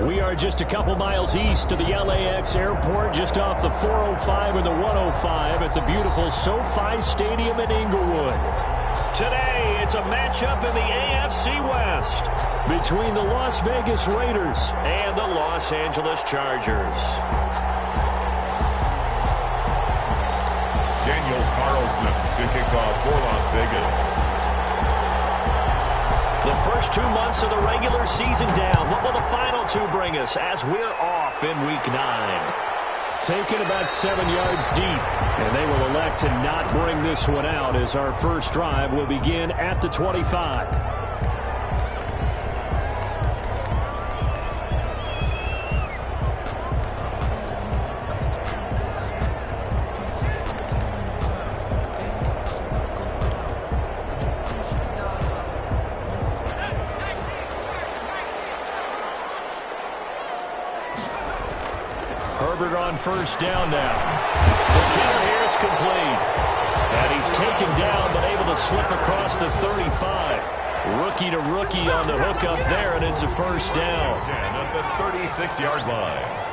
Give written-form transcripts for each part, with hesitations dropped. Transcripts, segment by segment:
We are just a couple miles east of the LAX airport, just off the 405 and the 105 at the beautiful SoFi Stadium in Inglewood. Today, it's a matchup in the AFC West between the Las Vegas Raiders and the Los Angeles Chargers. Daniel Carlson to kick off for Las Vegas. The first 2 months of the regular season down. What will the final two bring us as we're off in Week 9? Taken about 7 yards deep, and they will elect to not bring this one out as our first drive will begin at the 25. Herbert on first down now. The kicker here, it's complete. And he's taken down, but able to slip across the 35. Rookie to rookie on the hook up there, and it's a first down. 10 at the 36-yard line.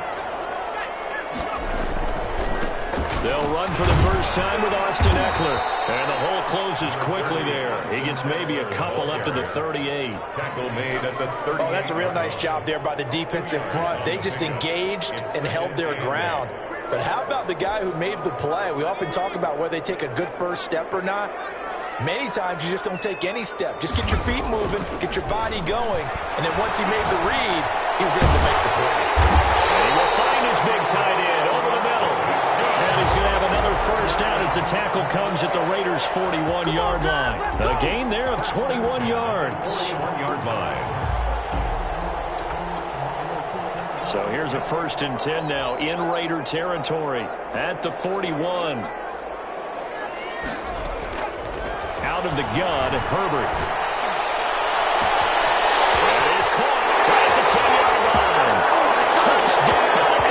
They'll run for the first time with Austin Eckler. And the hole closes quickly there. He gets maybe a couple up to the 38. Tackle made at the 38. Oh, that's a real nice job there by the defense in front. They just engaged and held their ground. But how about the guy who made the play? We often talk about whether they take a good first step or not. Many times you just don't take any step. Just get your feet moving, get your body going, and then once he made the read, he was able to make the play. And he will find his big tight end over the middle. And he's going to have another first down as the tackle comes at the Raiders' 41-yard line. A gain there of 21 yards. 41-yard line. So here's a 1st and 10 now in Raider territory at the 41. Out of the gun, Herbert. It is caught right at the 10-yard line. Touchdown, LA!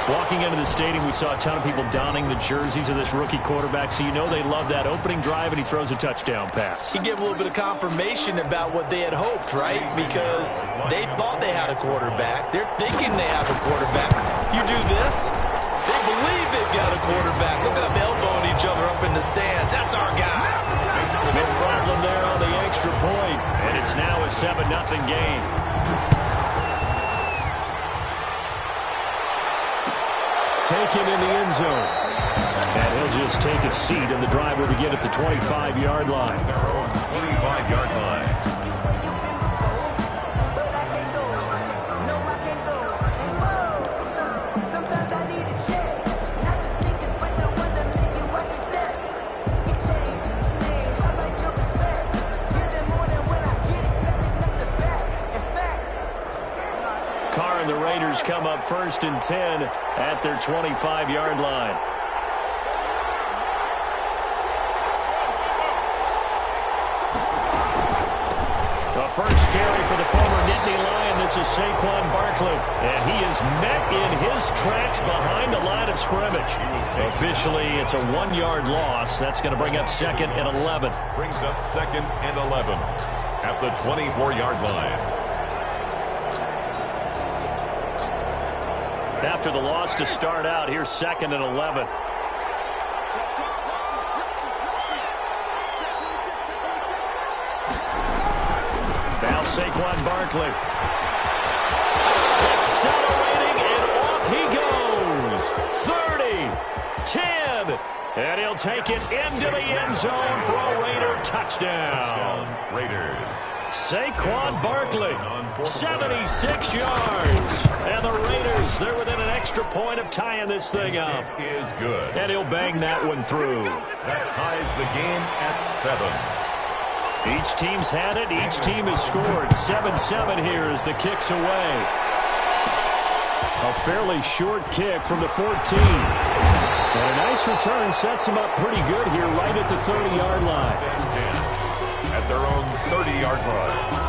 Walking into the stadium, we saw a ton of people donning the jerseys of this rookie quarterback, so you know they love that opening drive, and he throws a touchdown pass. He gave a little bit of confirmation about what they had hoped, right? Because they thought they had a quarterback. They're thinking they have a quarterback. You do this, they believe they've got a quarterback. Look at them elbowing each other up in the stands. That's our guy. No problem there on the extra point, and it's now a 7-0 game. Taken in the end zone. And he'll just take a seat, and the drive will begin at the 25-yard line. Their own 25-yard line. Carr and the Raiders come up 1st and 10 at their 25-yard line. The first carry for the former Nittany Lion. This is Saquon Barkley. And he is met in his tracks behind the line of scrimmage. Officially, it's a 1-yard loss. That's going to bring up 2nd and 11. Brings up 2nd and 11 at the 24-yard line. After the loss to start out, here's 2nd and 11. Now Saquon Barkley. Accelerating, and off he goes. 30, 10, and he'll take it into the end zone for a Raider touchdown. Raiders. Saquon Barkley, 76 yards. And the Raiders, they're within an extra point of tying this thing up. It is good. And he'll bang that one through. That ties the game at 7. Each team's had it. Each team has scored. 7-7 here as the kick's away. A fairly short kick from the 14. And a nice return sets them up pretty good here right at the 30-yard line. At their own 30-yard line.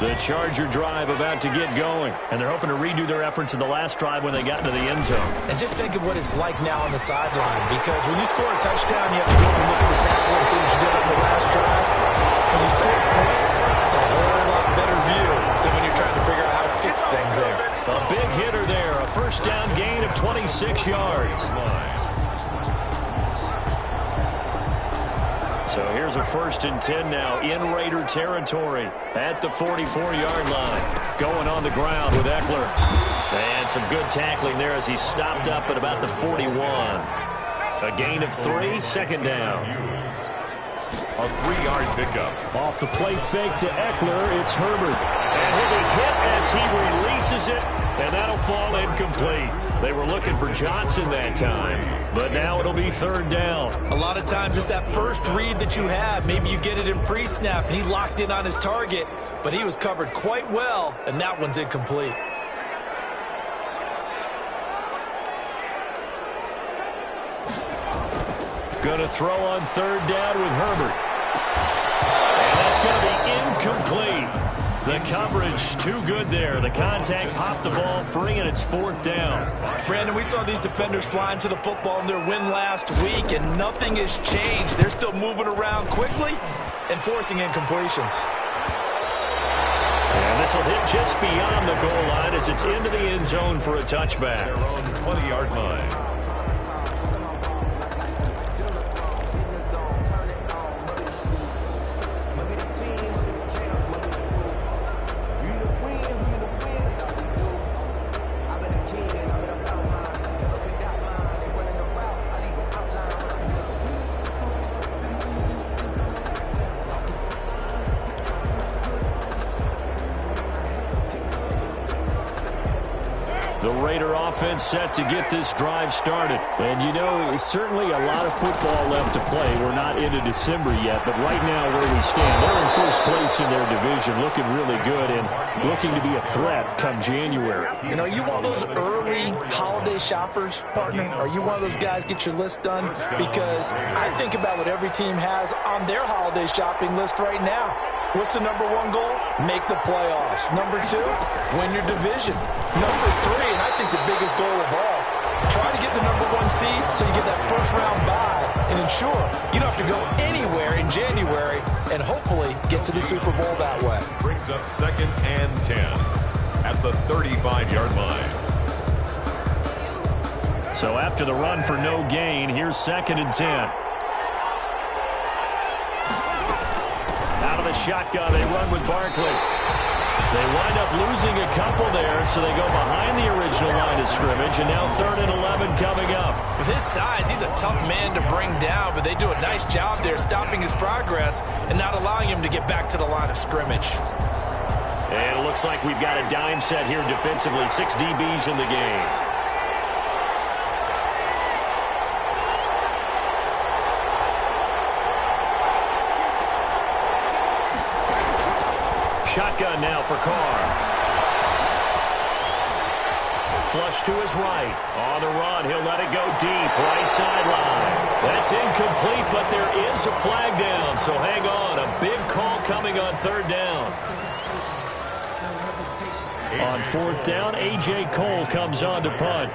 The Charger drive about to get going. And they're hoping to redo their efforts in the last drive when they got into the end zone. And just think of what it's like now on the sideline, because when you score a touchdown, you have to go and look at the tablet and see what you did on the last drive. When you score points, it's a whole lot better view than when you're trying to figure out how to fix things there. A big hitter there, a first down gain of 26 yards. So here's a 1st and 10 now in Raider territory at the 44-yard line. Going on the ground with Eckler. And some good tackling there as he stopped up at about the 41. A gain of 3, 2nd down. A 3-yard pickup. Off the play fake to Eckler, it's Herbert. And he'll be hit as he releases it, and that'll fall incomplete. They were looking for Johnson that time, but now it'll be 3rd down. A lot of times it's that first read that you have. Maybe you get it in pre-snap, and he locked in on his target, but he was covered quite well, and that one's incomplete. Going to throw on 3rd down with Herbert. And that's going to be incomplete. The coverage too good there. The contact popped the ball free, and it's 4th down. Brandon, we saw these defenders flying to the football in their win last week, and nothing has changed. They're still moving around quickly and forcing incompletions. And this will hit just beyond the goal line as it's into the end zone for a touchback. Their own 20-yard line. The Raider offense set to get this drive started. And, you know, it's certainly a lot of football left to play. We're not into December yet, but right now where we stand, they're in first place in their division, looking really good and looking to be a threat come January. You know, you want those early holiday shoppers, partner? Are you one of those guys get your list done? Because I think about what every team has on their holiday shopping list right now. What's the #1 goal? Make the playoffs. #2, win your division. #3, and I think the biggest goal of all, try to get the #1 seed so you get that first-round bye and ensure you don't have to go anywhere in January and hopefully get to the Super Bowl that way. Brings up 2nd and 10 at the 35-yard line. So after the run for no gain, here's 2nd and 10. Out of the shotgun, they run with Barkley. They wind up losing a couple there, so they go behind the original line of scrimmage, and now 3rd and 11 coming up. With his size, he's a tough man to bring down, but they do a nice job there stopping his progress and not allowing him to get back to the line of scrimmage. And it looks like we've got a dime set here defensively. 6 DBs in the game. Shotgun now for Carr. Flush to his right. On the run, he'll let it go deep. Right sideline. That's incomplete, but there is a flag down, so hang on. A big call coming on 3rd down. On 4th down, A.J. Cole comes on to punt.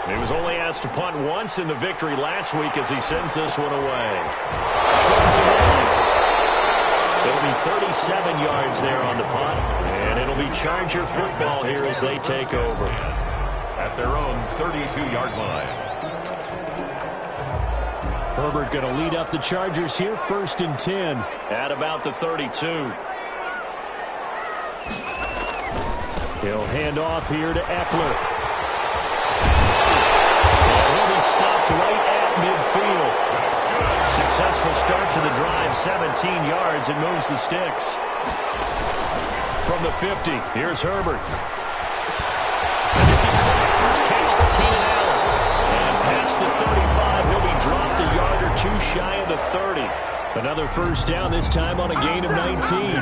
He was only asked to punt once in the victory last week as he sends this one away. Shrugs it off. It'll be 37 yards there on the punt, and it'll be Charger football here as they take over. At their own 32-yard line. Herbert going to lead up the Chargers here, 1st and 10 at about the 32. He'll hand off here to Eckler. Stopped right at midfield. Successful start to the drive, 17 yards, and moves the sticks. From the 50, here's Herbert. And this is caught. First catch for Keenan Allen. And past the 35, he'll be dropped a yard or 2 shy of the 30. Another first down, this time on a gain of 19.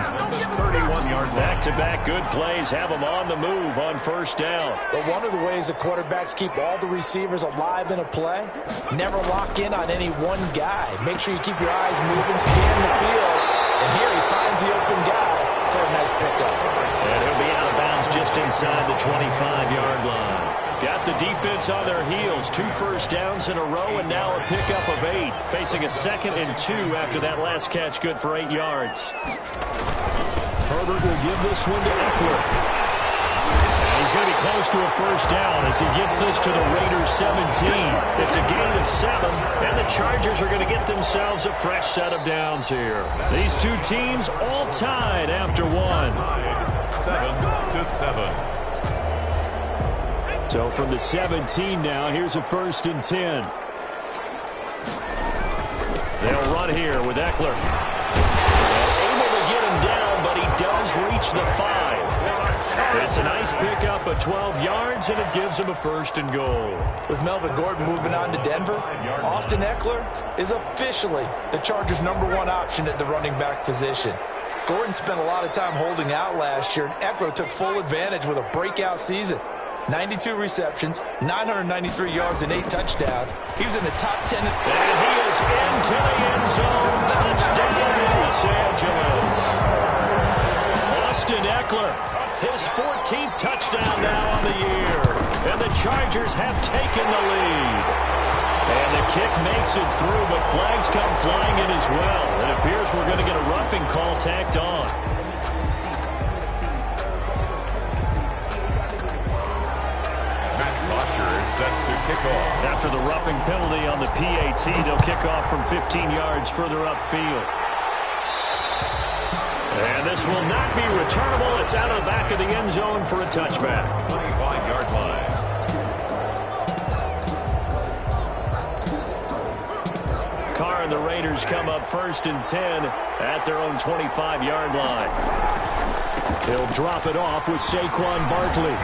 31-yard Back-to-back good plays have them on the move on first down. But one of the ways the quarterbacks keep all the receivers alive in a play, never lock in on any one guy. Make sure you keep your eyes moving, scan the field, and here he finds the open guy for a nice pickup. And he'll be out of bounds just inside the 25-yard line. Got the defense on their heels. 2 first downs in a row, and now a pickup of 8. Facing a 2nd and 2 after that last catch, good for 8 yards. Herbert will give this one to Eckler. And he's going to be close to a first down as he gets this to the Raiders 17. It's a gain of 7, and the Chargers are going to get themselves a fresh set of downs here. These two teams all tied after 1. 7-7. So from the 17 now, here's a 1st and 10. They'll run here with Eckler. Able to get him down, but he does reach the 5. It's a nice pickup of 12 yards, and it gives him a 1st and goal. With Melvin Gordon moving on to Denver, Austin Eckler is officially the Chargers' #1 option at the running back position. Gordon spent a lot of time holding out last year, and Eckler took full advantage with a breakout season. 92 receptions, 993 yards, and 8 touchdowns. He was in the top 10. And he is into the end zone. Touchdown, Los Angeles. Austin Eckler, his 14th touchdown now on the year. And the Chargers have taken the lead. And the kick makes it through, but flags come flying in as well. It appears we're going to get a roughing call tacked on. Set to kick off. After the roughing penalty on the PAT, they'll kick off from 15 yards further upfield. And this will not be returnable. It's out of the back of the end zone for a touchback. 25-yard line. Carr and the Raiders come up 1st and 10 at their own 25-yard line. They'll drop it off with Saquon Barkley.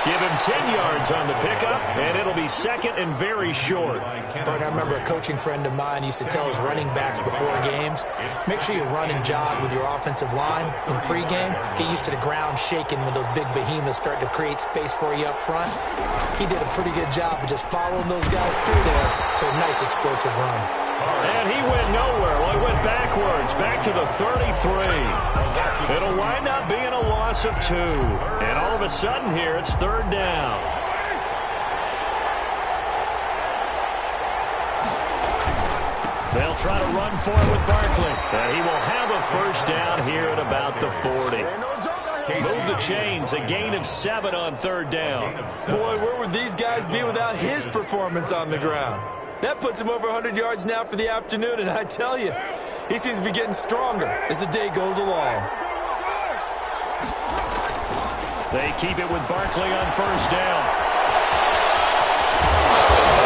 Give him 10 yards on the pickup, and it'll be 2nd and very short. Bert, I remember a coaching friend of mine used to tell his running backs before games, make sure you run and jog with your offensive line in pregame. Get used to the ground shaking when those big behemoths start to create space for you up front. He did a pretty good job of just following those guys through there for a nice explosive run. And he went nowhere. Well, he went backwards, back to the 33. It'll wind up being a loss of 2. And all of a sudden here, it's 3rd down. They'll try to run for it with Barkley. And he will have a 1st down here at about the 40. Move the chains, a gain of 7 on 3rd down. Boy, where would these guys be without his performance on the ground? That puts him over 100 yards now for the afternoon, and I tell you, he seems to be getting stronger as the day goes along. They keep it with Barkley on 1st down.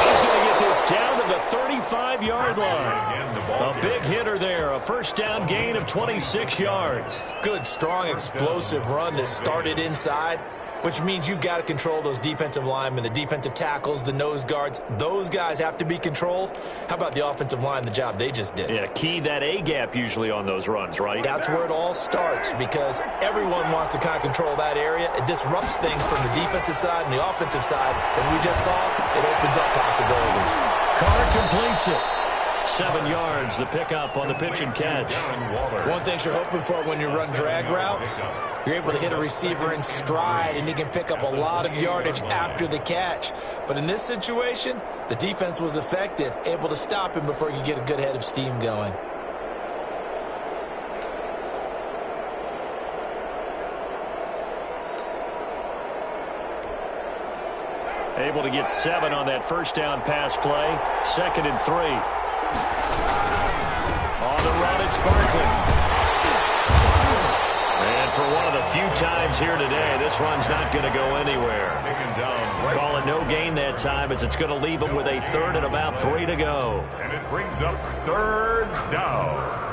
He's going to get this down to the 35-yard line. A big hitter there, a 1st down gain of 26 yards. Good, strong, explosive run that started inside, which means you've got to control those defensive linemen, the defensive tackles, the nose guards. Those guys have to be controlled. How about the offensive line, the job they just did? Yeah, key that A-gap usually on those runs, right? That's where it all starts because everyone wants to kind of control that area. It disrupts things from the defensive side and the offensive side. As we just saw, it opens up possibilities. Carr completes it. 7 yards, the pickup on the pitch and catch. One thing you're hoping for when you run drag routes, you're able to hit a receiver in stride, and he can pick up a lot of yardage after the catch. But in this situation, the defense was effective, able to stop him before he could get a good head of steam going. Able to get 7 on that 1st down pass play. 2nd and 3. On the run, it's Barkley. And for one of the few times here today, this run's not going to go anywhere. Call it no gain that time as it's going to leave him with a 3rd and about 3 to go. And it brings up 3rd down.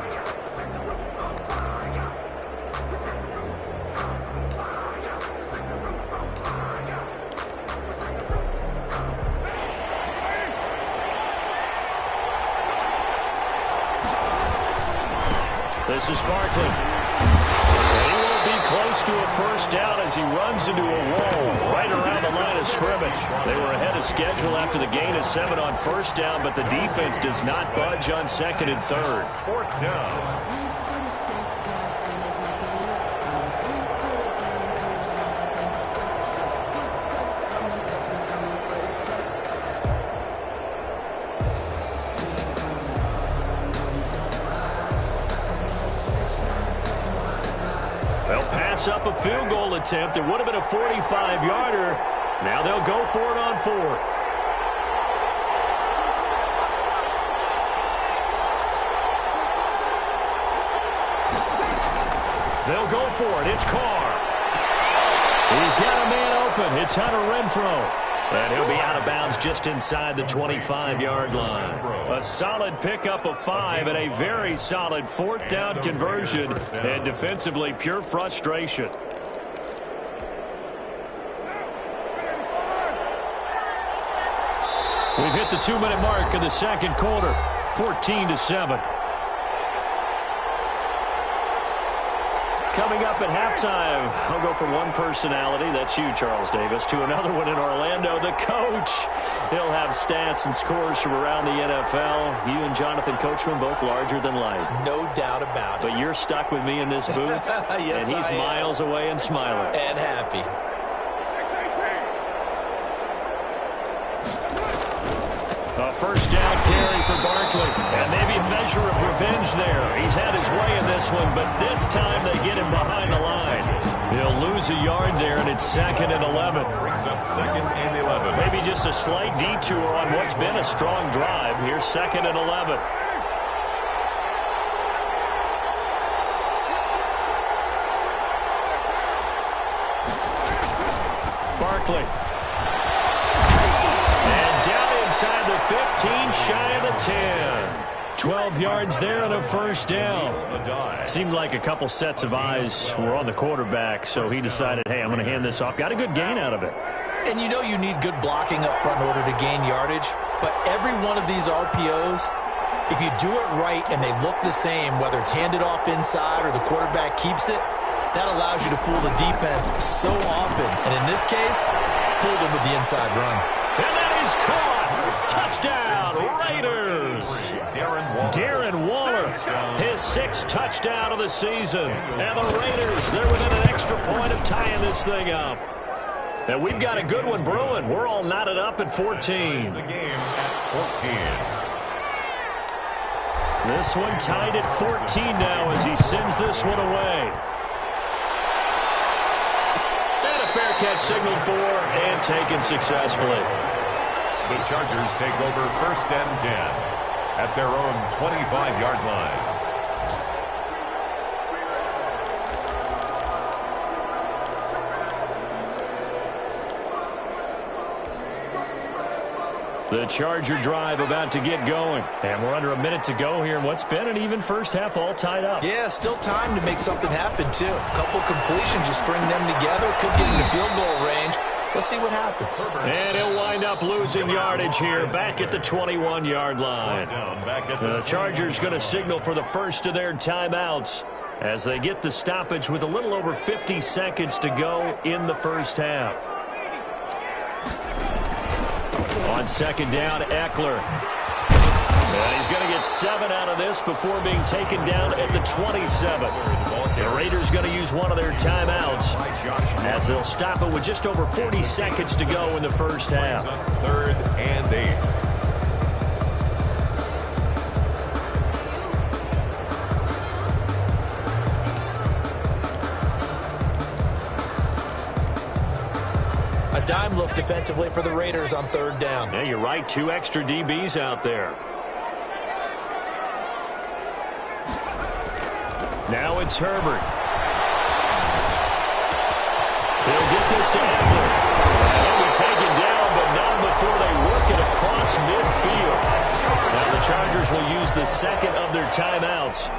This is Barkley. And he won't be close to a first down as he runs into a wall right around the line of scrimmage. They were ahead of schedule after the gain of 7 on first down, but the defense does not budge on second and third. Fourth down. They'll pass up a field goal attempt. It would have been a 45-yarder. Now they'll go for it on fourth. They'll go for it. It's Carr. He's got a man open. It's Hunter Renfrow. And he'll be out of bounds just inside the 25-yard line. A solid pickup of 5 and a very solid fourth down conversion. And defensively, pure frustration. We've hit the 2-minute mark in the second quarter. 14-7. Coming up at halftime, I'll go from one personality, that's you, Charles Davis, to another one in Orlando, the coach. He'll have stats and scores from around the NFL. You and Jonathan Coachman both larger than life. No doubt about it. But you're stuck with me in this booth, yes, and he's miles away and smiling. And happy. A first down carry for Barkley. And maybe a measure of revenge there. He's had his way in this one, but this time they get him behind the line. He'll lose a yard there, and it's 2nd and 11. Brings up 2nd and 11. Maybe just a slight detour on what's been a strong drive. Here's 2nd and 11. Barkley. Inside the 15, shy of the 10. 12 yards there and a first down. Seemed like a couple sets of eyes were on the quarterback, so he decided, hey, I'm going to hand this off. Got a good gain out of it. And you know you need good blocking up front in order to gain yardage, but every one of these RPOs, if you do it right and they look the same, whether it's handed off inside or the quarterback keeps it, that allows you to fool the defense so often. And in this case, fool them with the inside run. And that is caught. Touchdown, Raiders. Darren Waller, his 6th touchdown of the season. And the Raiders, they're within an extra point of tying this thing up. And we've got a good one brewing. We're all knotted up at 14. The game at 14. This one tied at 14 now as he sends this one away. And a fair catch signaled for and taken successfully. The Chargers take over 1st and 10 at their own 25-yard line. The Charger drive about to get going. And we're under a minute to go here in what's been an even first half, all tied up. Yeah, still time to make something happen, too. A couple completions, you string them together, could get into field goal range. Let's see what happens. And he'll wind up losing yardage here back at the 21-yard line. The Chargers going to signal for the first of their timeouts as they get the stoppage with a little over 50 seconds to go in the first half. On second down, Eckler. And he's going to get 7 out of this before being taken down at the 27. The Raiders going to use one of their timeouts as they'll stop it with just over 40 seconds to go in the first half. 3rd and 8. A dime look defensively for the Raiders on 3rd down. Yeah, you're right. 2 extra DBs out there. Now it's Herbert. He'll get this to Eckler. He'll be taken down, but not before they work it across midfield. Now the Chargers will use the second of their timeouts,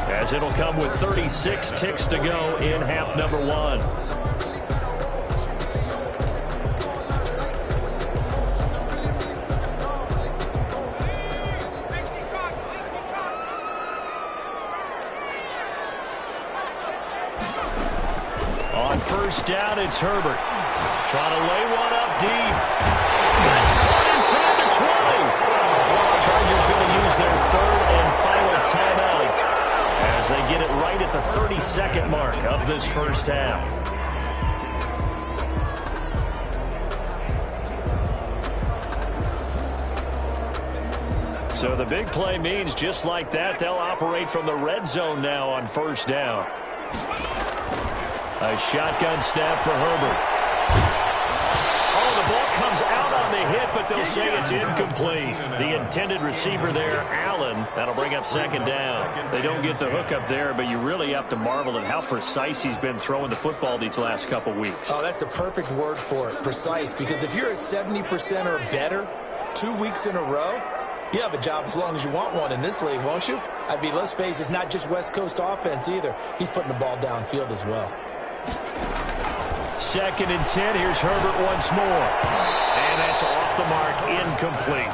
as it'll come with 36 ticks to go in half number 1. On first down, it's Herbert. Trying to lay one up deep. That's caught inside the 20. Chargers going to use their third and final timeout as they get it right at the 32nd mark of this first half. So the big play means just like that, they'll operate from the red zone now on first down. A shotgun snap for Herbert. Oh, the ball comes out on the hit, but they'll say it's incomplete. The intended receiver there, Allen, that'll bring up second down. They don't get the hook up there, but you really have to marvel at how precise he's been throwing the football these last couple weeks. Oh, that's the perfect word for it, precise, because if you're at 70% or better 2 weeks in a row, you have a job as long as you want one in this league, won't you? I mean, let's face it, it's not just West Coast offense either. He's putting the ball downfield as well. 2nd and 10. Here's Herbert once more. And that's off the mark, incomplete.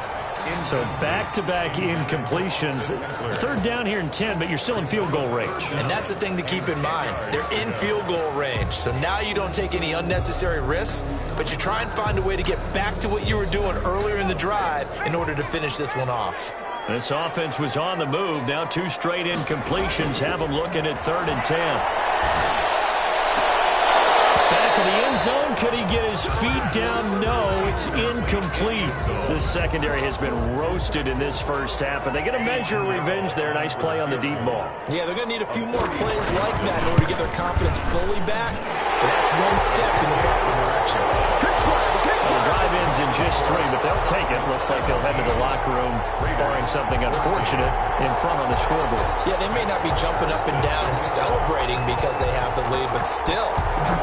So back-to-back incompletions. 3rd down here and 10, but you're still in field goal range. And that's the thing to keep in mind. They're in field goal range. So now you don't take any unnecessary risks, but you try and find a way to get back to what you were doing earlier in the drive in order to finish this one off. This offense was on the move. Now 2 straight incompletions have them looking at 3rd and 10. Back of the end zone. Could he get his feet down? No, it's incomplete. The secondary has been roasted in this first half, but they get a measure of revenge there. Nice play on the deep ball. Yeah, they're going to need a few more plays like that in order to get their confidence fully back, but that's one step in the proper direction. Well, the drive ends in just 3, but they'll take it. Looks like they'll head to the locker room, barring something unfortunate in front on the scoreboard. Yeah, they may not be jumping up and down and celebrating because they have the lead, but still,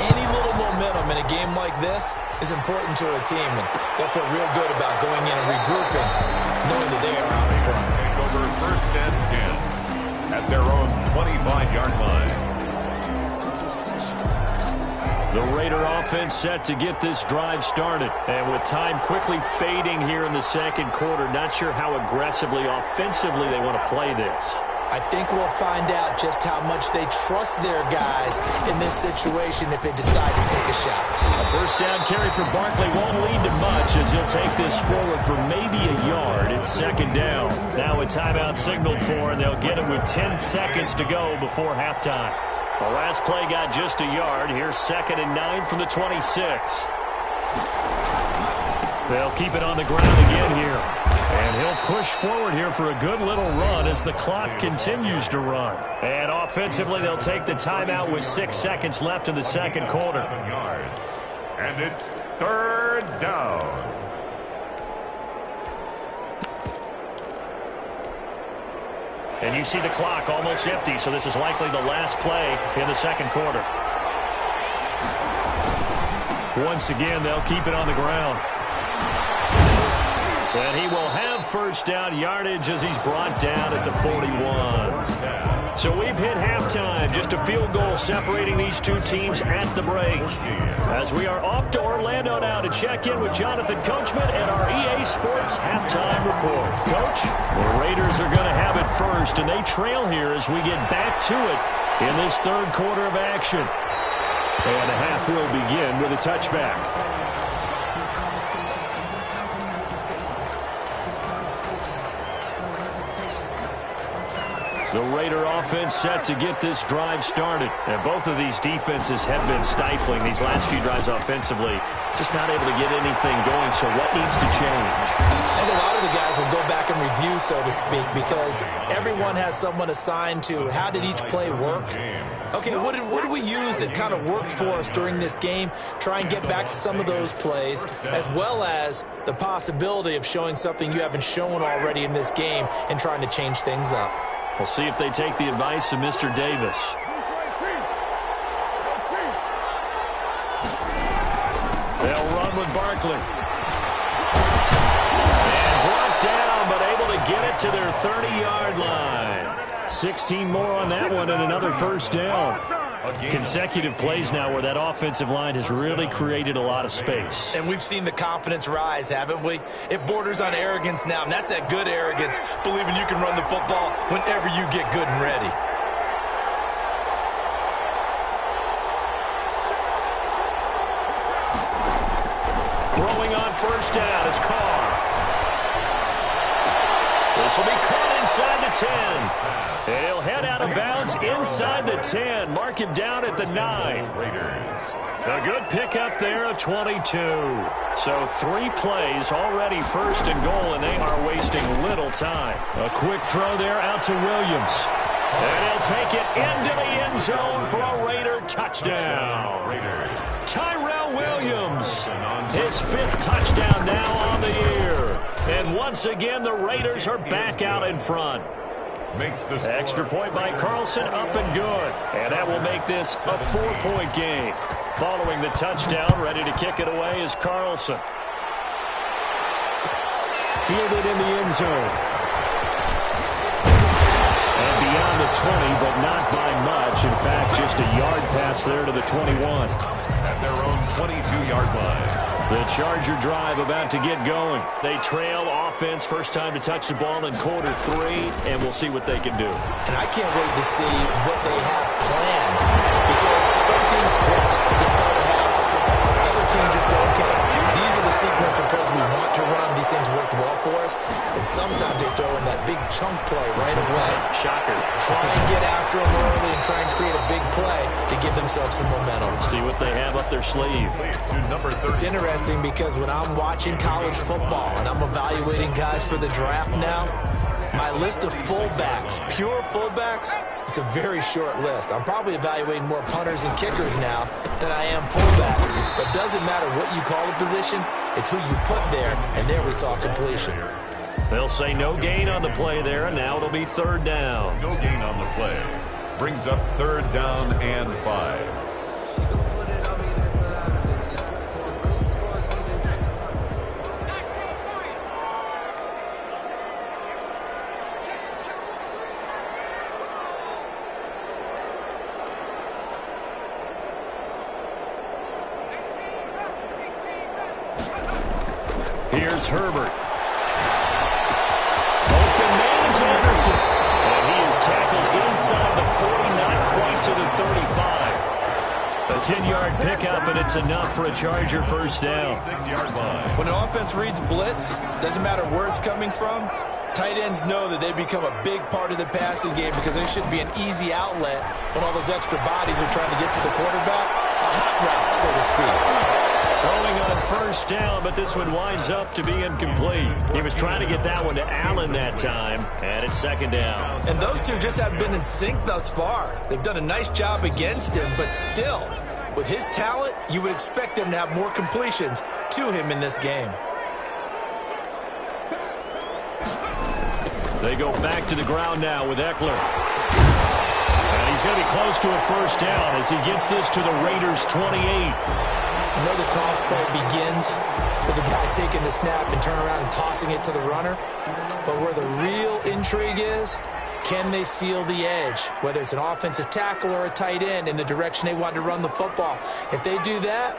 any little momentum in a game like this is important to a team, and they'll feel real good about going in and regrouping, knowing that they are out in front. Take over 1st and 10 at their own 25-yard line. The Raider offense set to get this drive started. And with time quickly fading here in the second quarter, not sure how aggressively, offensively they want to play this. I think we'll find out just how much they trust their guys in this situation if they decide to take a shot. A first down carry for Barkley won't lead to much as he'll take this forward for maybe a yard. It's 2nd down. Now a timeout signaled for, and they'll get it with 10 seconds to go before halftime. The last play got just a yard. Here's 2nd and 9 from the 26. They'll keep it on the ground again here. And he'll push forward here for a good little run as the clock continues to run. And offensively, they'll take the timeout with 6 seconds left in the second quarter. And it's 3rd down. And you see the clock almost empty, so this is likely the last play in the second quarter. Once again, they'll keep it on the ground. And he will have first down yardage as he's brought down at the 41. So we've hit halftime. Just a field goal separating these two teams at the break. As we are off to Orlando now to check in with Jonathan Coachman and our EA Sports halftime report. Coach, the Raiders are going to have it first, and they trail here as we get back to it in this third quarter of action. And the half will begin with a touchback. The Raider offense set to get this drive started. And both of these defenses have been stifling these last few drives offensively. Just not able to get anything going, so what needs to change? I think a lot of the guys will go back and review, so to speak, because everyone has someone assigned to how did each play work. Okay, what did we use that kind of worked for us during this game? Try and get back to some of those plays, as well as the possibility of showing something you haven't shown already in this game and trying to change things up. We'll see if they take the advice of Mr. Davis. They'll run with Barkley. And brought down, but able to get it to their 30-yard line. 16 more on that one and another first down. Consecutive plays now where that offensive line has really created a lot of space. And we've seen the confidence rise, haven't we? It borders on arrogance now, and that's that good arrogance, believing you can run the football whenever you get good and ready. on first down. It's Carr. This will be caught inside the 10. And he'll head out of bounds inside the 10. Mark him down at the 9. Raiders. A good pickup there, a 22. So 3 plays, already first and goal, and they are wasting little time. A quick throw there out to Williams. And he'll take it into the end zone for a Raider touchdown. Raiders. Tyrell Williams, his 5th touchdown now on the year. And once again, the Raiders are back out in front. Makes the Extra point by Carlson, up and good. And that will make this a 4-point game. Following the touchdown, ready to kick it away is Carlson. Fielded in the end zone. And beyond the 20, but not by much. In fact, just a yard pass there to the 21. At their own 22-yard line. The Charger drive about to get going. They trail offense, first time to touch the ball in quarter 3, and we'll see what they can do. And I can't wait to see what they have planned, because some teams script to start a half. Other teams just go, okay, these are the sequence of plays we want to run. These things worked well for us. And sometimes they throw in that big chunk play right away. Shocker. Try and get after them early and try and create a big play to give themselves some momentum. See what they have up their sleeve. It's interesting because when I'm watching college football and I'm evaluating guys for the draft now, my list of fullbacks, pure fullbacks, it's a very short list. I'm probably evaluating more punters and kickers now than I am fullbacks. But it doesn't matter what you call a position, it's who you put there, and there we saw completion. They'll say no gain on the play there, and now it'll be 3rd down. No gain on the play. Brings up 3rd down and 5. Here's Herbert. Open man is Anderson. And he is tackled inside the 40, not quite to the 35. A 10-yard pickup, and it's enough for a Charger first down. 6-yard line. When an offense reads blitz, doesn't matter where it's coming from, tight ends know that they become a big part of the passing game because they should be an easy outlet when all those extra bodies are trying to get to the quarterback. A hot route, so to speak. Throwing on first down, but this one winds up to be incomplete. He was trying to get that one to Allen that time, and it's 2nd down. And those two just haven't been in sync thus far. They've done a nice job against him, but still, with his talent, you would expect them to have more completions to him in this game. They go back to the ground now with Eckler. And he's going to be close to a first down as he gets this to the Raiders' 28. I know the toss play begins with the guy taking the snap and turn around and tossing it to the runner. But where the real intrigue is, can they seal the edge, whether it's an offensive tackle or a tight end, in the direction they want to run the football? If they do that,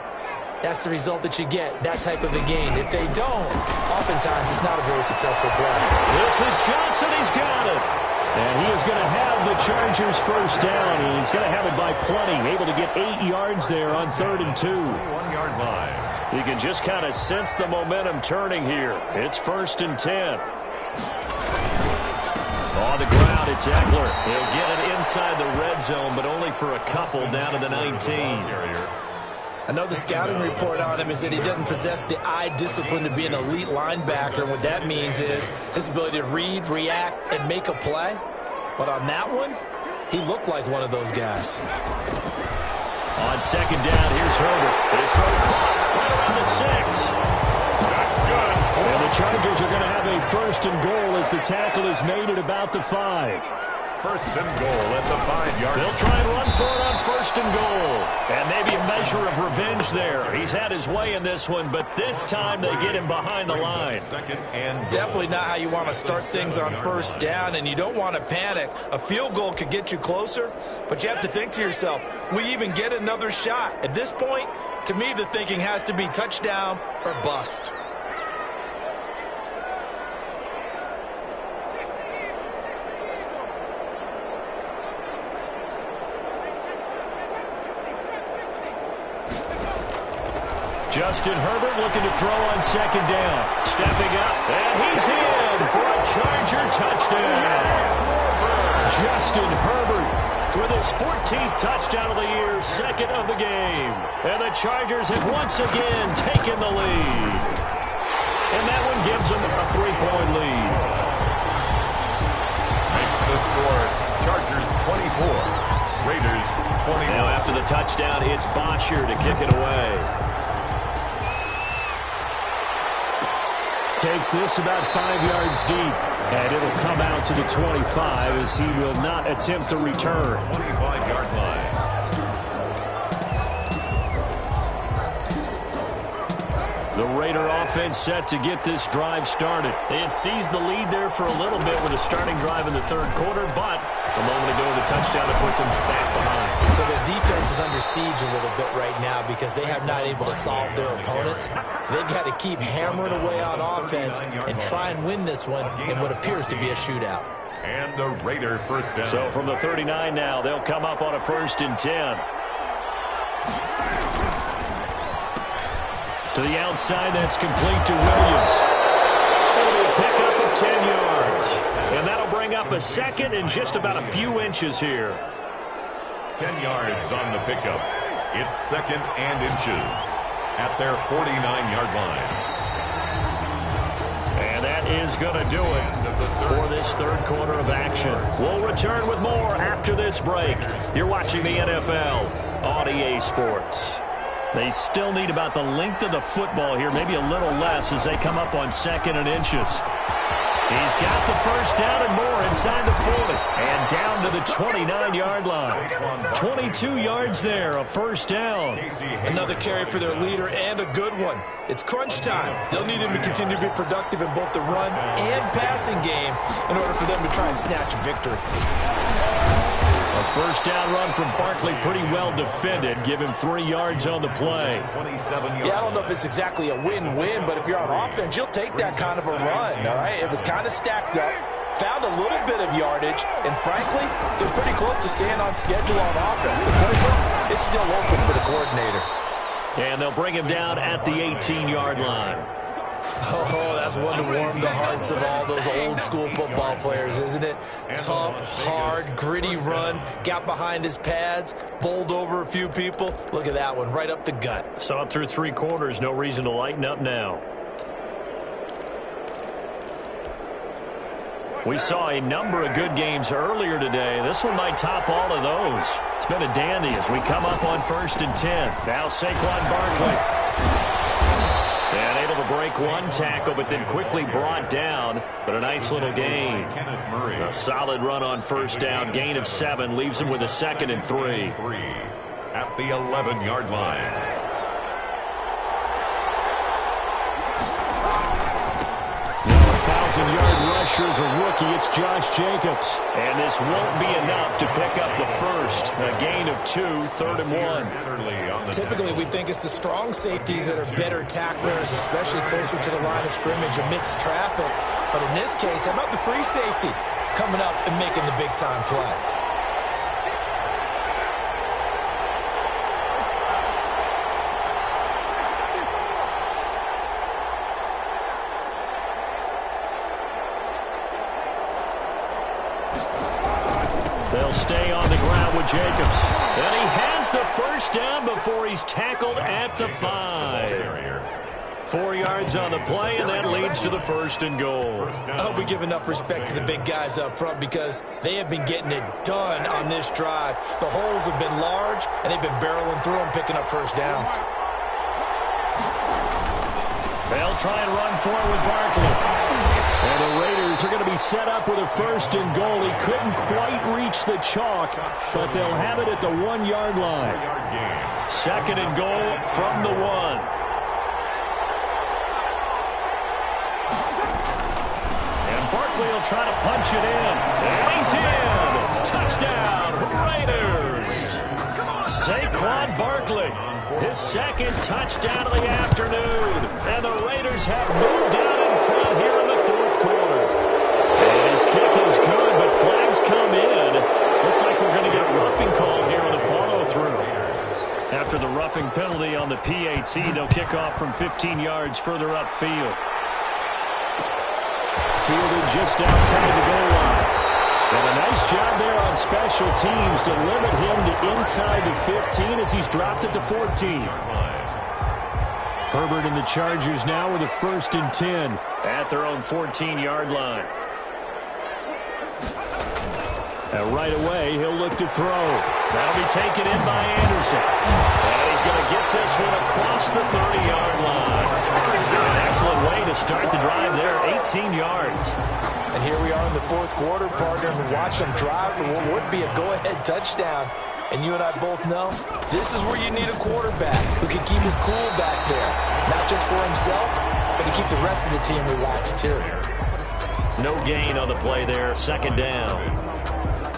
that's the result that you get, that type of a gain. If they don't, oftentimes it's not a very successful play. This is Johnson. He's got it. And he is going to have the Chargers first down. He's going to have it by plenty. Able to get 8 yards there on 3rd and 2. 1-yard line. You can just kind of sense the momentum turning here. It's 1st and 10. On the ground, it's Eckler. He'll get it inside the red zone, but only for a couple down to the 19. I know the scouting report on him is that he doesn't possess the eye discipline to be an elite linebacker. And what that means is his ability to read, react, and make a play. But on that one, he looked like one of those guys. On 2nd down, here's Herbert. His throw caught right around the 6. That's good. And the Chargers are going to have a 1st and goal as the tackle is made at about the 5. 1st and goal at the 5-yard line. They'll try and run for it on 1st and goal. And maybe a measure of revenge there. He's had his way in this one, but this time they get him behind the line. 2nd and goal. Definitely not how you want to start things on first down, and you don't want to panic. A field goal could get you closer, but you have to think to yourself, we even get another shot. At this point, to me, the thinking has to be touchdown or bust. Justin Herbert looking to throw on second down. Stepping up, and he's in for a Charger touchdown. Justin Herbert with his 14th touchdown of the year, second of the game. And the Chargers have once again taken the lead. And that one gives them a 3-point lead. Makes the score Chargers 24, Raiders 21. Now after the touchdown, it's Varshe to kick it away. Takes this about 5 yards deep, and it'll come out to the 25 as he will not attempt to return. 25-yard line. The Raider offense set to get this drive started. They had seized the lead there for a little bit with a starting drive in the third quarter, but a moment ago the touchdown that puts them back behind. So their defense is under siege a little bit right now because they have not able to solve their opponents. So they've got to keep hammering away on offense and try and win this one in what appears to be a shootout. And a Raider first down. So from the 39 now, they'll come up on a 1st and 10. To the outside, that's complete to Williams. That'll be a pickup of 10 yards. And that'll bring up a second and just about a few inches here. 10 yards on the pickup. It's second and inches at their 49-yard line. And that is going to do it for this third quarter of action. We'll return with more after this break. You're watching the NFL on EA Sports. They still need about the length of the football here, maybe a little less as they come up on second and inches. He's got the first down and more inside the 40 and down to the 29-yard line. 22 yards there, a first down. Another carry for their leader and a good one. It's crunch time. They'll need him to continue to be productive in both the run and passing game in order for them to try and snatch a victory. A first down run from Barkley, pretty well defended. Give him 3 yards on the play. 27 yards. Yeah, I don't know if it's exactly a win-win, but if you're on offense, you'll take that kind of a run, all right? It was kind of stacked up, found a little bit of yardage, and frankly, they're pretty close to staying on schedule on offense. The playbook is still open for the coordinator. And they'll bring him down at the 18-yard line. Oh, that's one to warm the hearts of all those old-school football players, isn't it? Tough, hard, gritty run, got behind his pads, bowled over a few people. Look at that one, right up the gut. Saw it through 3 quarters, no reason to lighten up now. We saw a number of good games earlier today. This one might top all of those. It's been a dandy as we come up on 1st and 10. Now Saquon Barkley. And able to break one tackle, but then quickly brought down. But a nice little gain. A solid run on first down. Gain of 7 leaves him with a 2nd and 3. At the 11-yard line. Now a 1,000-yard rusher is a rookie. It's Josh Jacobs. And this won't be enough to pick up the first. A gain of 2, 3rd and 1. Typically, we think it's the strong safeties that are better tacklers, especially closer to the line of scrimmage amidst traffic. But in this case, how about the free safety coming up and making the big-time play? They'll stay on the ground with Jacobs. And he has the first down before he's tackled at the 5. 4 yards on the play, and that leads to the 1st and goal. I hope we give enough respect to the big guys up front because they have been getting it done on this drive. The holes have been large, and they've been barreling through them, picking up first downs. They'll try and run for it with Barkley. And the Raiders are going to be set up with a 1st and goal. He couldn't quite reach the chalk, but they'll have it at the 1-yard line. 2nd and goal from the 1. And Barkley will try to punch it in. And he's in. Touchdown, Raiders. Saquon Barkley, his 2nd touchdown of the afternoon. And the Raiders have moved out in front here in the 4th quarter. And his kick is good, but flags come in. Looks like we're going to get a roughing call here on the follow-through. After after the roughing penalty on the PAT. They'll kick off from 15 yards further upfield. Fielded just outside the goal line. And a nice job there on special teams to limit him to inside the 15 as he's dropped it to 14. Herbert and the Chargers now with a 1st and 10 at their own 14-yard line. And right away, he'll look to throw. That'll be taken in by Anderson. And he's going to get this one across the 30-yard line. An excellent way to start the drive there, 18 yards. And here we are in the 4th quarter, partner, and watch them drive for what would be a go-ahead touchdown. And you and I both know this is where you need a quarterback who can keep his cool back there. Not just for himself, but to keep the rest of the team relaxed too. No gain on the play there, 2nd down.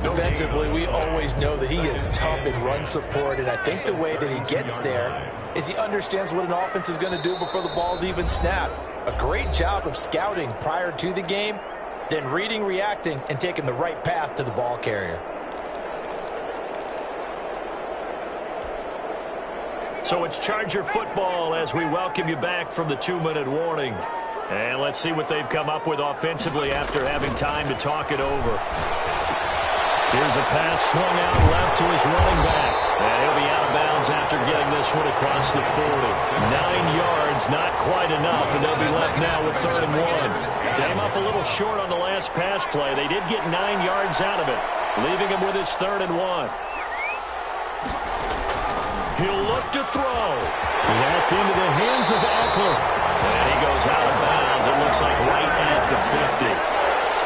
Defensively, we always know that he is tough in run support, and I think the way that he gets there is he understands what an offense is going to do before the ball's even snapped. A great job of scouting prior to the game, then reading, reacting, and taking the right path to the ball carrier. So it's Charger football as we welcome you back from the 2-minute warning. And let's see what they've come up with offensively after having time to talk it over. Here's a pass swung out left to his running back. And he'll be out of bounds after getting this one across the 40. 9 yards, not quite enough, and they'll be left now with 3rd and 1. Came up a little short on the last pass play. They did get 9 yards out of it, leaving him with his 3rd and 1. He'll look to throw. And that's into the hands of Eckler. And he goes out of bounds. It looks like right at the 50.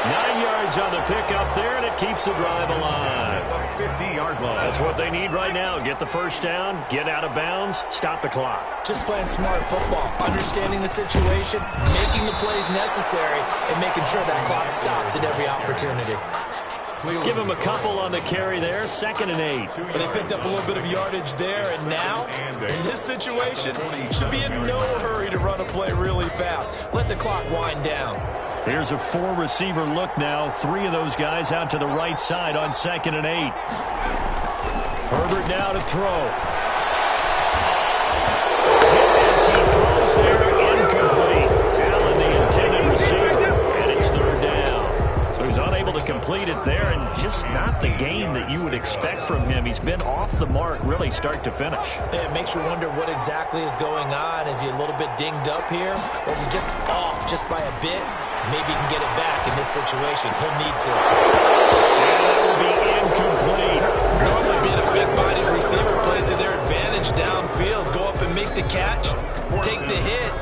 9 yards on the pickup there, and it keeps the drive alive. 50-yard line. That's what they need right now. Get the 1st down, get out of bounds, stop the clock. Just playing smart football, understanding the situation, making the plays necessary, and making sure that clock stops at every opportunity. Give him a couple on the carry there, 2nd and 8. But they picked up a little bit of yardage there, and now, in this situation, should be in no hurry to run a play really fast. Let the clock wind down. Here's a 4-receiver look now. 3 of those guys out to the right side on 2nd and 8. Herbert now to throw. As he throws there, incomplete. Allen, the intended receiver, and it's 3rd down. So he's unable to complete it there, and just not the game that you would expect from him. He's been off the mark, really, start to finish. Yeah, it makes you wonder what exactly is going on. Is he a little bit dinged up here, or is he just off just by a bit? Maybe he can get it back in this situation. He'll need to. And that will be incomplete. Normally being a big-bodied receiver plays to their advantage downfield. Go up and make the catch, take the hit,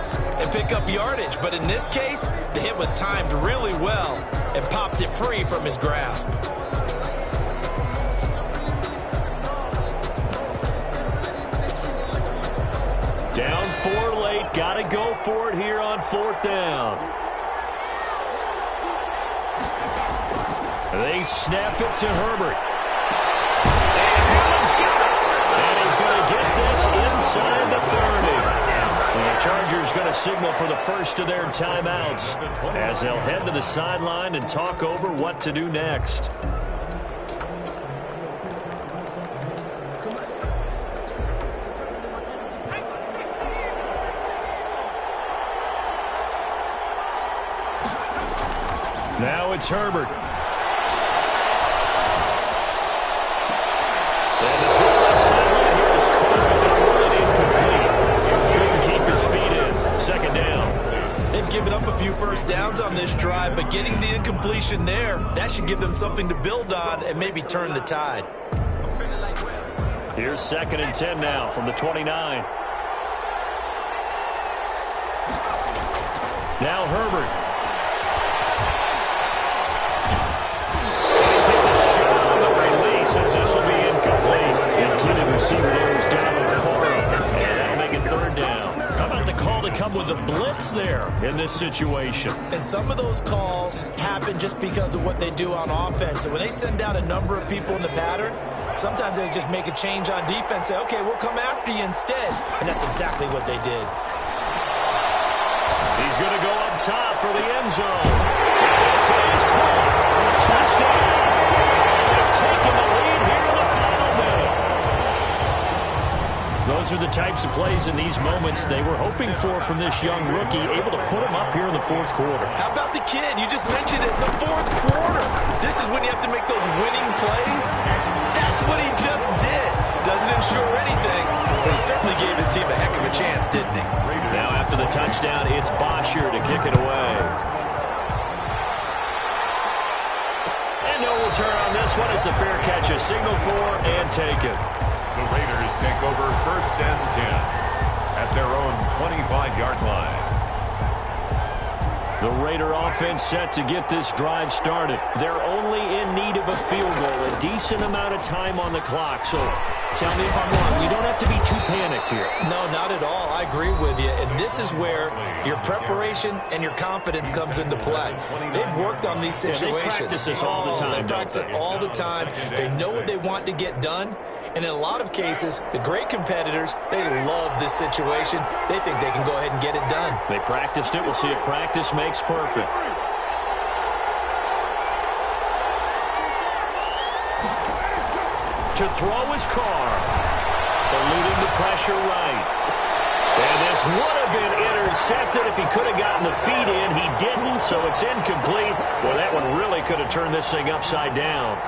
and pick up yardage. But in this case, the hit was timed really well and popped it free from his grasp. Down 4 late. Got to go for it here on 4th down. They snap it to Herbert. And Herbert's got it. And he's going to get this inside the 30. And the Chargers going to signal for the first of their timeouts as they'll head to the sideline and talk over what to do next. Now it's Herbert. And the throw left sideline here is caught, but they're running incomplete. Couldn't keep his feet in. 2nd down. They've given up a few first downs on this drive, but getting the incompletion there, that should give them something to build on and maybe turn the tide. Here's 2nd and 10 now from the 29. Now Herbert. This will be incomplete. The intended receiver there is Donald Clara. And that'll make it 3rd down. How about the call to come with a blitz there in this situation? And some of those calls happen just because of what they do on offense. And when they send out a number of people in the pattern, sometimes they just make a change on defense, say, okay, we'll come after you instead. And that's exactly what they did. He's going to go up top for the end zone. This is caught. Touchdown. Taking the lead here in the final minute. Those are the types of plays in these moments they were hoping for from this young rookie, able to put him up here in the fourth quarter. How about the kid? You just mentioned it, the fourth quarter. This is when you have to make those winning plays. That's what he just did. Doesn't ensure anything, but he certainly gave his team a heck of a chance, didn't he? Now after the touchdown, it's Varshe to kick it away. And no return on this one. It's a fair catch, a signal for, and taken. The Raiders take over 1st and 10 at their own 25-yard line. The Raider offense set to get this drive started. They're only in need of a field goal, a decent amount of time on the clock. So tell me if I'm wrong. You don't have to be too panicked here. No, not at all. I agree with you. And this is where your preparation and your confidence comes into play. They've worked on these situations. They practice this all the time. They practice it all the time. They know what they want to get done. And in a lot of cases, the great competitors, they love this situation. They think they can go ahead and get it done. They practiced it. We'll see if practice makes perfect. To throw his car. Eluding the pressure right. And this would have been intercepted if he could have gotten the feet in. He didn't, so it's incomplete. Well, that one really could have turned this thing upside down.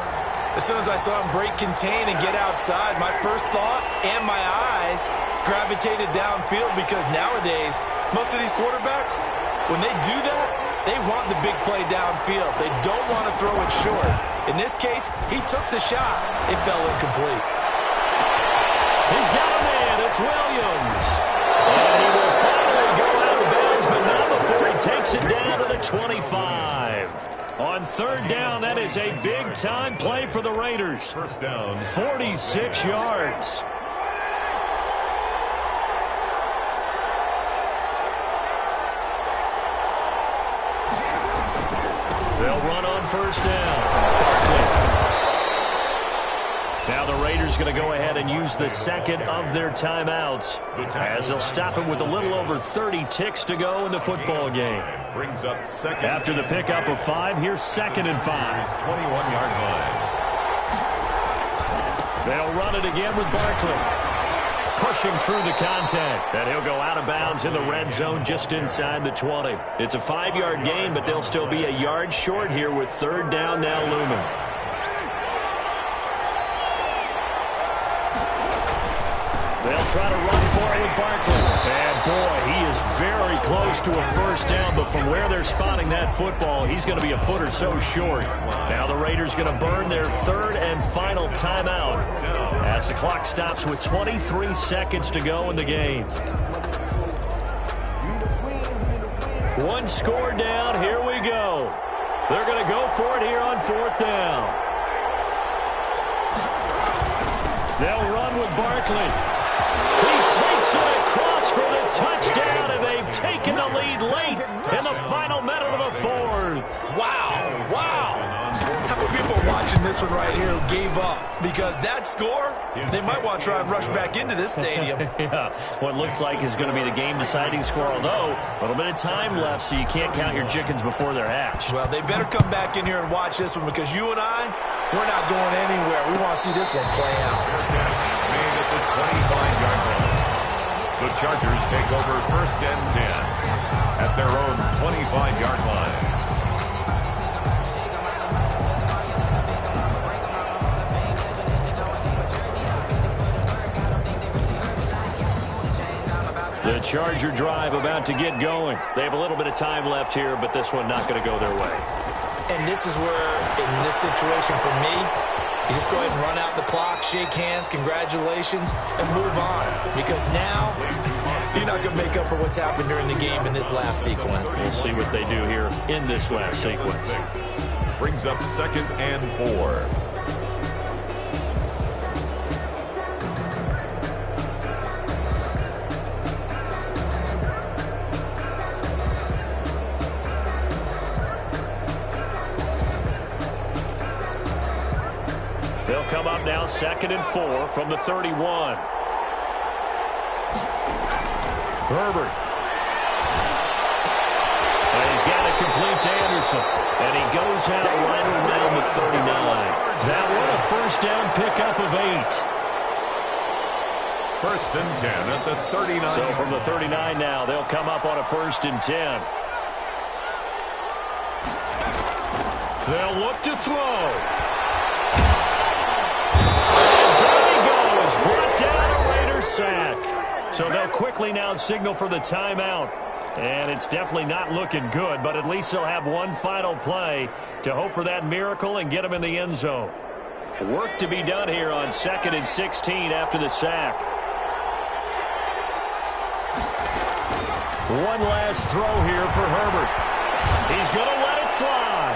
As soon as I saw him break contain and get outside, my first thought and my eyes gravitated downfield, because nowadays, most of these quarterbacks, when they do that, they want the big play downfield. They don't want to throw it short. In this case, he took the shot. It fell incomplete. He's got a man. It's Williams. And he will finally go out of bounds, but not before he takes it down to the 25. On 3rd down, that is a big-time play for the Raiders. 1st down. 46 yards. They'll run on 1st down. Barkley. Now the Raiders going to go ahead and use the second of their timeouts, as they'll stop it with a little over 30 ticks to go in the football game. Brings up 2nd. After the pickup of 5, here's 2nd and 5. 21-yard line. They'll run it again with Barkley. Pushing through the contact. And he'll go out of bounds in the red zone just inside the 20. It's a 5-yard gain, but they'll still be a yard short here with 3rd down now looming. They'll try to run for it with Barkley. And, boy, he is very close to a 1st down, but from where they're spotting that football, he's going to be a foot or so short. Now the Raiders going to burn their 3rd and final timeout as the clock stops with 23 seconds to go in the game. One score down. Here we go. They're going to go for it here on 4th down. They'll run with Barkley. He takes it across for the touchdown, and they've taken the lead late in the final minute of the 4th. Wow, wow. How many people are watching this one right here who gave up? Because that score, they might want to try and rush back into this stadium. Yeah, what looks like is going to be the game-deciding score, although a little bit of time left, so you can't count your chickens before they're hatched. Well, they better come back in here and watch this one, because you and I, we're not going anywhere. We want to see this one play out. Made at the 25-yard line. The Chargers take over 1st and 10 at their own 25-yard line. The Charger drive about to get going. They have a little bit of time left here, but this one not going to go their way. And this is where, in this situation for me, you just go ahead and run out the clock, shake hands, congratulations, and move on. Because now, you're not going to make up for what's happened during the game in this last sequence. We'll see what they do here in this last sequence. Brings up 2nd and 4. They'll come up now 2nd and 4 from the 31. Herbert. And he's got it complete to Anderson. And he goes out right around the 39. That one a 1st down pickup of 8. First and 10 at the 39. So from the 39 now, they'll come up on a 1st and 10. They'll look to throw. And down he goes. Brought down a Raider sack. So they'll quickly now signal for the timeout. And it's definitely not looking good, but at least they'll have one final play to hope for that miracle and get them in the end zone. Work to be done here on 2nd and 16 after the sack. One last throw here for Herbert. He's going to let it fly.